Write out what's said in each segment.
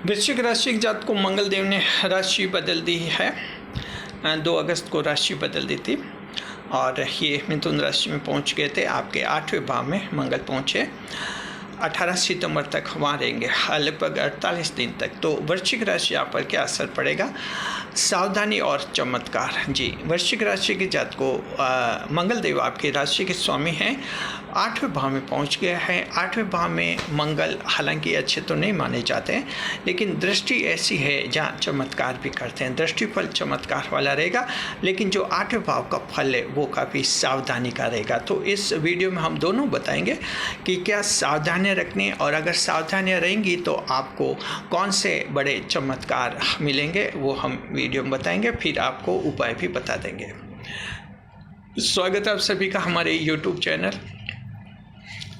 वृश्चिक राशि के जातक को मंगल देव ने राशि बदल दी है। 2 अगस्त को राशि बदल दी थी और ये मिथुन राशि में पहुंच गए थे। आपके 8वें भाव में मंगल पहुंचे। 18 सितंबर तक वहाँ रहेंगे, लगभग 48 दिन तक। तो वृश्चिक राशि आप पर क्या असर पड़ेगा? सावधानी और चमत्कार। जी, वृश्चिक राशि के जातक को मंगल देव आपकी राशि के स्वामी हैं। 8वें भाव में पहुंच गया है। 8वें भाव में मंगल हालांकि अच्छे तो नहीं माने जाते हैं, लेकिन दृष्टि ऐसी है जहाँ चमत्कार भी करते हैं। दृष्टि फल चमत्कार वाला रहेगा, लेकिन जो 8वें भाव का फल है वो काफ़ी सावधानी का रहेगा। तो इस वीडियो में हम दोनों बताएंगे कि क्या सावधानियाँ रखनी है, और अगर सावधानियाँ रहेंगी तो आपको कौन से बड़े चमत्कार मिलेंगे वो हम वीडियो में बताएंगे, फिर आपको उपाय भी बता देंगे। स्वागत है आप सभी का हमारे YouTube चैनल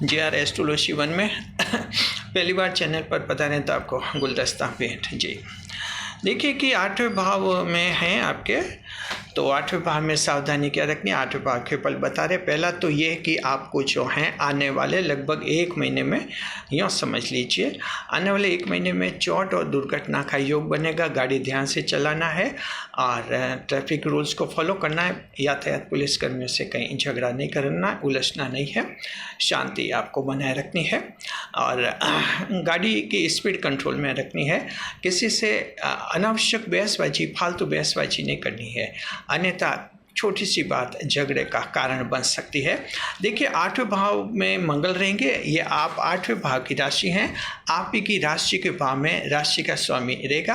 JR एस्ट्रोलॉजी 1 में। पहली बार चैनल पर पता नहीं तो आपको गुलदस्ता भेंट। जी, देखिए कि 8वें भाव में हैं आपके, तो 8वें भाव में सावधानी क्या रखनी है, 8वें भाव के फल बता रहे। पहला तो ये है कि आपको जो हैं आने वाले लगभग 1 महीने में, यूँ समझ लीजिए, आने वाले 1 महीने में चोट और दुर्घटना का योग बनेगा। गाड़ी ध्यान से चलाना है और ट्रैफिक रूल्स को फॉलो करना है। यातायात पुलिस कर्मियों से कहीं झगड़ा नहीं करना, उलझना नहीं है, शांति आपको बनाए रखनी है और गाड़ी की स्पीड कंट्रोल में रखनी है। किसी से अनावश्यक बहसबाजी, फालतू बहसबाजी नहीं करनी है, अन्यथा छोटी सी बात झगड़े का कारण बन सकती है। देखिए 8वें भाव में मंगल रहेंगे। ये आप 8वें भाव की राशि हैं, आप ही की राशि के भाव में राशि का स्वामी रहेगा।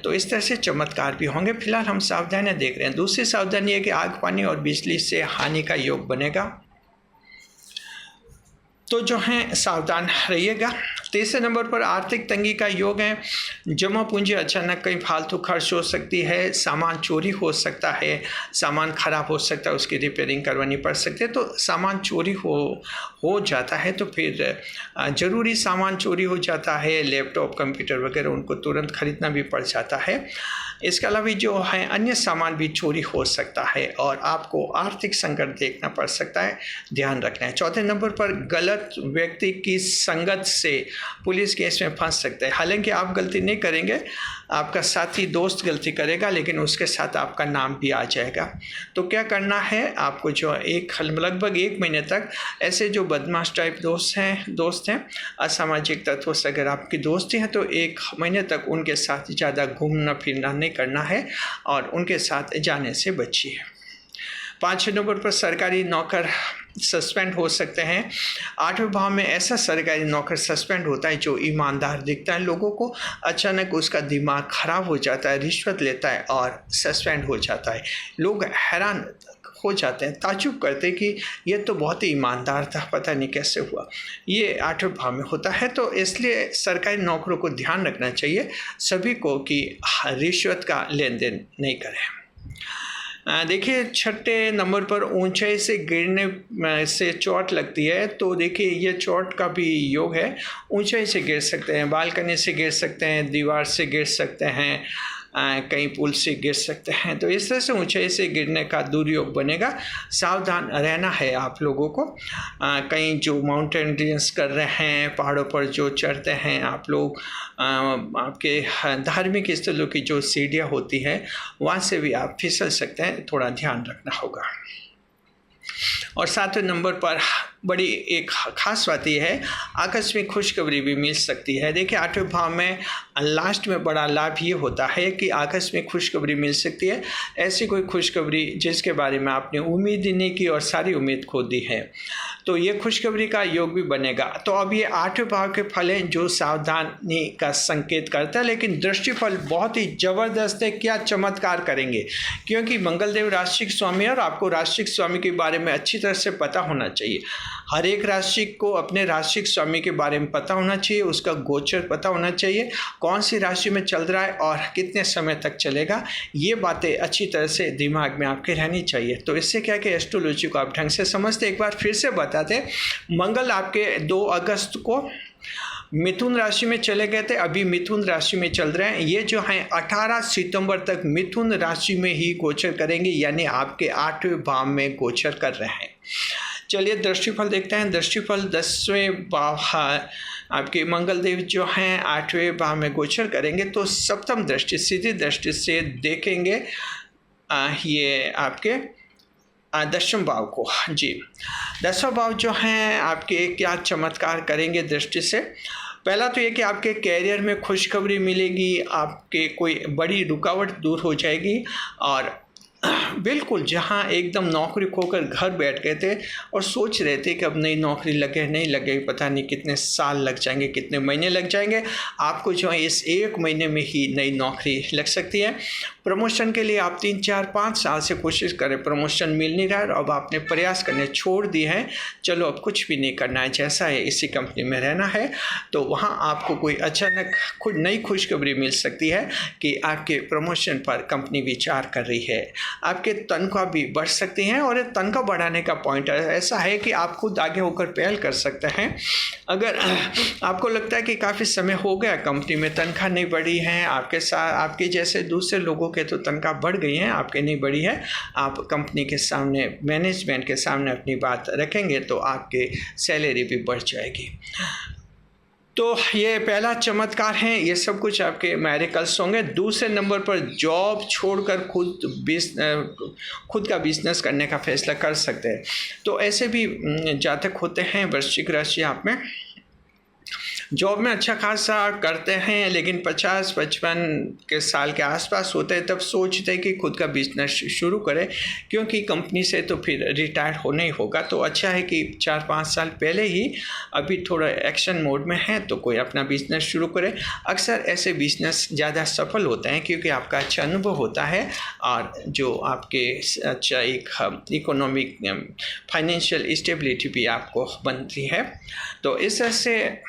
तो इस तरह से चमत्कार भी होंगे। फिलहाल हम सावधानियाँ देख रहे हैं। दूसरी सावधानी है कि आग, पानी और बिजली से हानि का योग बनेगा, तो जो है सावधान रहिएगा। तीसरे नंबर पर आर्थिक तंगी का योग है। जमा पूंजी अचानक कहीं फालतू खर्च हो सकती है, सामान चोरी हो सकता है, सामान खराब हो सकता है, उसकी रिपेयरिंग करवानी पड़ सकती है। तो सामान चोरी हो जाता है तो फिर ज़रूरी सामान चोरी हो जाता है, लैपटॉप, कंप्यूटर वगैरह, उनको तुरंत खरीदना भी पड़ जाता है। इसके अलावा जो है अन्य सामान भी चोरी हो सकता है और आपको आर्थिक संकट देखना पड़ सकता है, ध्यान रखना है। चौथे नंबर पर गलत व्यक्ति की संगत से पुलिस केस में फंस सकते हैं। हालांकि आप गलती नहीं करेंगे, आपका साथी दोस्त गलती करेगा, लेकिन उसके साथ आपका नाम भी आ जाएगा। तो क्या करना है आपको, जो लगभग 1 महीने तक ऐसे जो बदमाश टाइप दोस्त हैं, असामाजिक तत्वों से अगर आपकी दोस्ती है तो 1 महीने तक उनके साथ ज़्यादा घूमना फिरना नहीं करना है और उनके साथ जाने से बचिए। 5वें नंबर पर सरकारी नौकर सस्पेंड हो सकते हैं। 8वें भाव में ऐसा सरकारी नौकर सस्पेंड होता है जो ईमानदार दिखता है लोगों को, अचानक उसका दिमाग खराब हो जाता है, रिश्वत लेता है और सस्पेंड हो जाता है। लोग हैरान हो जाते हैं, ताज्जुब करते हैं कि ये तो बहुत ही ईमानदार था, पता नहीं कैसे हुआ। ये 8वें भाव में होता है। तो इसलिए सरकारी नौकरों को ध्यान रखना चाहिए सभी को कि रिश्वत का लेन देन नहीं करें। देखिए 6ठे नंबर पर ऊंचाई से गिरने से चोट लगती है। तो देखिए ये चोट का भी योग है। ऊंचाई से गिर सकते हैं, बालकनी से गिर सकते हैं, दीवार से गिर सकते हैं, कहीं पुल से गिर सकते हैं। तो इस तरह से ऊंचाई से गिरने का दुर्योग बनेगा। सावधान रहना है आप लोगों को। कहीं जो माउंटेन रेंज कर रहे हैं, पहाड़ों पर जो चढ़ते हैं आप लोग, आपके धार्मिक स्थलों की जो सीढ़ियाँ होती हैं वहाँ से भी आप फिसल सकते हैं, थोड़ा ध्यान रखना होगा। और 7वें नंबर पर बड़ी एक खास बात यह है, आकस्मिक खुशखबरी भी मिल सकती है। देखिए 8वें भाव में लास्ट में बड़ा लाभ ये होता है कि आकस्मिक खुशखबरी मिल सकती है। ऐसी कोई खुशखबरी जिसके बारे में आपने उम्मीद ही नहीं की और सारी उम्मीद खो दी है, तो ये खुशखबरी का योग भी बनेगा। तो अब ये 8वें भाव के फल हैं जो सावधानी का संकेत करता है, लेकिन दृष्टिफल बहुत ही ज़बरदस्त है। क्या चमत्कार करेंगे, क्योंकि मंगलदेव राशि के स्वामी है और आपको राशि के स्वामी के बारे में अच्छी तरह से पता होना चाहिए। हर एक राशि को अपने राशि के स्वामी के बारे में पता होना चाहिए, उसका गोचर पता होना चाहिए, कौन सी राशि में चल रहा है और कितने समय तक चलेगा। ये बातें अच्छी तरह से दिमाग में आपके रहनी चाहिए। तो इससे क्या कि एस्ट्रोलॉजी को आप ढंग से समझते। एक बार फिर से बताते, मंगल आपके 2 अगस्त को मिथुन राशि में चले गए थे, अभी मिथुन राशि में चल रहे हैं। ये जो हैं 18 सितंबर तक मिथुन राशि में ही गोचर करेंगे, यानी आपके 8वें भाव में गोचर कर रहे हैं। चलिए दृष्टिफल देखते हैं। दृष्टिफल 10वें भाव आपके मंगल देव जो हैं 8वें भाव में गोचर करेंगे, तो सप्तम दृष्टि, सीधी दृष्टि से देखेंगे ये आपके 10वें भाव को। जी, 10वां भाव जो हैं आपके क्या चमत्कार करेंगे दृष्टि से। पहला तो ये कि आपके कैरियर में खुशखबरी मिलेगी, आपके कोई बड़ी रुकावट दूर हो जाएगी, और बिल्कुल जहाँ एकदम नौकरी खोकर घर बैठ गए थे और सोच रहे थे कि अब नई नौकरी लगे नहीं लगे, पता नहीं कितने साल लग जाएंगे, कितने महीने लग जाएंगे, आपको जो है इस 1 महीने में ही नई नौकरी लग सकती है। प्रमोशन के लिए आप 3, 4, 5 साल से कोशिश करें, प्रमोशन मिल नहीं रहा है, अब आपने प्रयास करने छोड़ दिए हैं, चलो अब कुछ भी नहीं करना है, जैसा है इसी कंपनी में रहना है, तो वहाँ आपको कोई अचानक नई खुशखबरी मिल सकती है कि आपके प्रमोशन पर कंपनी विचार कर रही है। आपके तनख्वाह भी बढ़ सकती हैं, और तनख्वाह बढ़ाने का पॉइंट ऐसा है कि आप खुद आगे होकर पहल कर सकते हैं। अगर आपको लगता है कि काफ़ी समय हो गया कंपनी में तनख्वाह नहीं बढ़ी है, आपके साथ आपके जैसे दूसरे लोगों के तो तनख्वाह बढ़ गई हैं, आपके नहीं बढ़ी है, आप कंपनी के सामने, मैनेजमेंट के सामने अपनी बात रखेंगे तो आपके सैलरी भी बढ़ जाएगी। तो ये पहला चमत्कार है, ये सब कुछ आपके मैरिकल्स होंगे। दूसरे नंबर पर जॉब छोड़कर खुद का बिजनेस करने का फैसला कर सकते हैं। तो ऐसे भी जातक होते हैं वृश्चिक राशि आप में, जॉब में अच्छा खासा करते हैं, लेकिन 50-55 के साल के आसपास होते हैं, तब सोचते हैं कि खुद का बिजनेस शुरू करें, क्योंकि कंपनी से तो फिर रिटायर होना ही होगा। तो अच्छा है कि 4-5 साल पहले ही, अभी थोड़ा एक्शन मोड में है, तो कोई अपना बिजनेस शुरू करे। अक्सर ऐसे बिजनेस ज़्यादा सफल होते हैं क्योंकि आपका अच्छा अनुभव होता है, और जो आपके अच्छा एक इकोनॉमिक फाइनेंशियल स्टेबिलिटी भी आपको बनती है। तो इस तरह से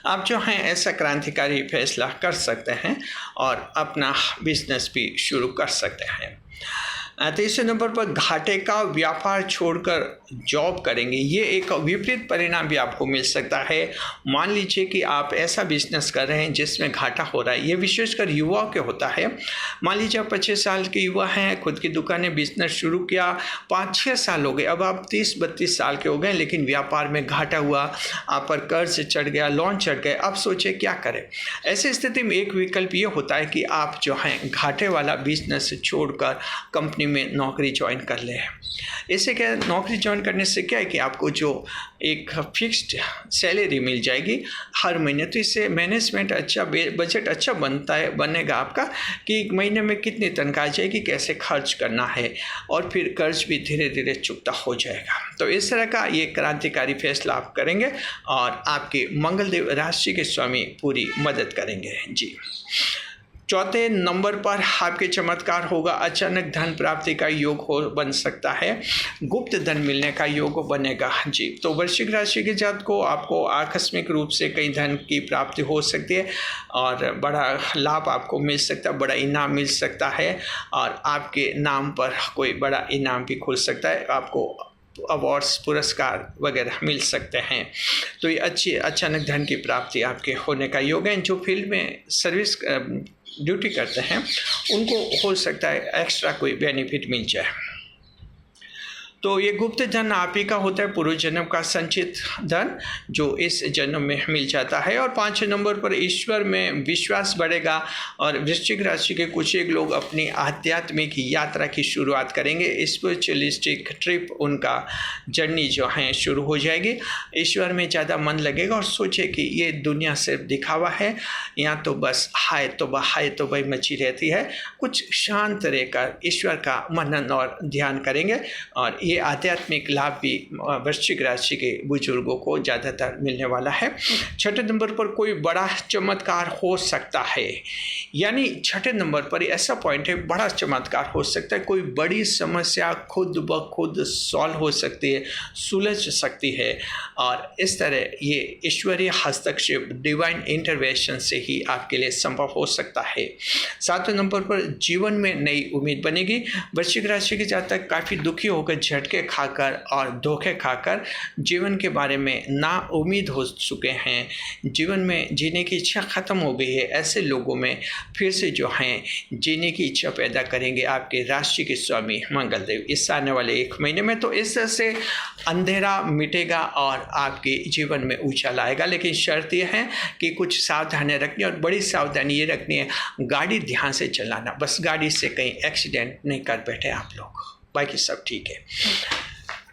आप जो हैं ऐसा क्रांतिकारी फैसला कर सकते हैं और अपना बिजनेस भी शुरू कर सकते हैं। तीसरे नंबर पर घाटे का व्यापार छोड़कर जॉब करेंगे, ये एक विपरीत परिणाम भी आपको मिल सकता है। मान लीजिए कि आप ऐसा बिजनेस कर रहे हैं जिसमें घाटा हो रहा है, ये विशेषकर युवाओं के होता है। मान लीजिए आप 25 साल के युवा हैं, खुद की दुकानें बिजनेस शुरू किया, 5-6 साल हो गए, अब आप 30-32 साल के हो गए, लेकिन व्यापार में घाटा हुआ, आप पर कर्ज चढ़ गया, लोन चढ़ गए, अब सोचे क्या करें। ऐसी स्थिति में एक विकल्प ये होता है कि आप जो हैं घाटे वाला बिजनेस छोड़कर कंपनी में नौकरी ज्वाइन कर ले। इससे क्या, नौकरी ज्वाइन करने से क्या है कि आपको जो एक फिक्स्ड सैलरी मिल जाएगी हर महीने, तो इससे मैनेजमेंट अच्छा, बजट अच्छा बनेगा आपका कि एक महीने में कितनी तनख्वाह जाएगी, कैसे खर्च करना है, और फिर कर्ज भी धीरे धीरे चुकता हो जाएगा। तो इस तरह का ये क्रांतिकारी फैसला आप करेंगे और आपके मंगलदेव राशि के स्वामी पूरी मदद करेंगे। जी, चौथे नंबर पर आपके चमत्कार होगा, अचानक धन प्राप्ति का योग बन सकता है, गुप्त धन मिलने का योग बनेगा। जी, तो वृश्चिक राशि के जातक को आपको आकस्मिक रूप से कई धन की प्राप्ति हो सकती है और बड़ा लाभ आपको मिल सकता है, बड़ा इनाम मिल सकता है, और आपके नाम पर कोई बड़ा इनाम भी खुल सकता है, आपको अवार्ड्स, पुरस्कार वगैरह मिल सकते हैं। तो ये अच्छी अचानक धन की प्राप्ति आपके होने का योग है। जो फील्ड में सर्विस ड्यूटी करते हैं उनको हो सकता है एक्स्ट्रा कोई बेनिफिट मिल जाए। तो ये गुप्त धन आप ही का होता है, पूर्व जन्म का संचित धन जो इस जन्म में मिल जाता है। और 5 नंबर पर ईश्वर में विश्वास बढ़ेगा और वृश्चिक राशि के कुछ एक लोग अपनी आध्यात्मिक यात्रा की शुरुआत करेंगे। स्पिरिचुअलिस्टिक ट्रिप, उनका जर्नी जो है शुरू हो जाएगी। ईश्वर में ज़्यादा मन लगेगा और सोचे कि ये दुनिया सिर्फ दिखावा है, यहाँ तो बस हाय तो भाई मची रहती है। कुछ शांत रहकर ईश्वर का मनन और ध्यान करेंगे और ये आध्यात्मिक लाभ भी वृश्चिक राशि के बुजुर्गों को ज़्यादातर मिलने वाला है। 6ठे नंबर पर कोई बड़ा चमत्कार हो सकता है, यानी 6ठे नंबर पर ऐसा पॉइंट है, बड़ा चमत्कार हो सकता है। कोई बड़ी समस्या खुद ब खुद सॉल्व हो सकती है, सुलझ सकती है, और इस तरह ये ईश्वरीय हस्तक्षेप, डिवाइन इंटरवेंशन से ही आपके लिए संभव हो सकता है। 7वें नंबर पर जीवन में नई उम्मीद बनेगी। वृश्चिक राशि के जातक काफ़ी दुखी होकर झटके खाकर और धोखे खाकर जीवन के बारे में नाउम्मीद हो चुके हैं, जीवन में जीने की इच्छा ख़त्म हो गई है, ऐसे लोगों में फिर से जो हैं जीने की इच्छा पैदा करेंगे आपके राशि के स्वामी मंगलदेव इस आने वाले 1 महीने में। तो इस तरह से अंधेरा मिटेगा और आपके जीवन में उछाल आएगा। लेकिन शर्त यह है कि कुछ सावधानियाँ रखनी, और बड़ी सावधानी ये रखनी है, गाड़ी ध्यान से चलाना, बस गाड़ी से कहीं एक्सीडेंट नहीं कर बैठे आप लोग, बाकी सब ठीक है।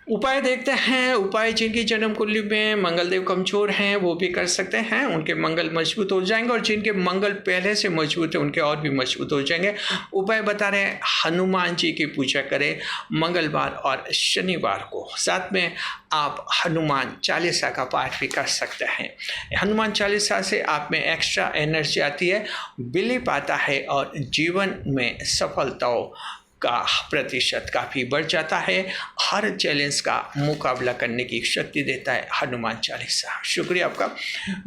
उपाय देखते हैं। उपाय जिनकी जन्म कुंडली में मंगलदेव कमजोर हैं वो भी कर सकते हैं, उनके मंगल मजबूत हो जाएंगे, और जिनके मंगल पहले से मजबूत है उनके और भी मजबूत हो जाएंगे। उपाय बता रहे हैं, हनुमान जी की पूजा करें मंगलवार और शनिवार को। साथ में आप हनुमान चालीसा का पाठ भी कर सकते हैं। हनुमान चालीसा से आप में एक्स्ट्रा एनर्जी आती है, बिलीफ आता है, और जीवन में सफलताओं का प्रतिशत काफ़ी बढ़ जाता है। हर चैलेंज का मुकाबला करने की शक्ति देता है हनुमान चालीसा। शुक्रिया आपका।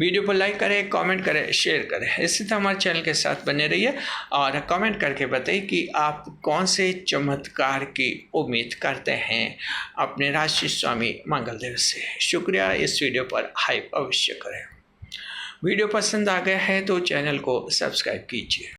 वीडियो को लाइक करें, कमेंट करें, शेयर करें। इसी तरह हमारे चैनल के साथ बने रहिए और कमेंट करके बताइए कि आप कौन से चमत्कार की उम्मीद करते हैं अपने राशि स्वामी मंगलदेव से। शुक्रिया। इस वीडियो पर हाइप अवश्य करें। वीडियो पसंद आ गया है तो चैनल को सब्सक्राइब कीजिए।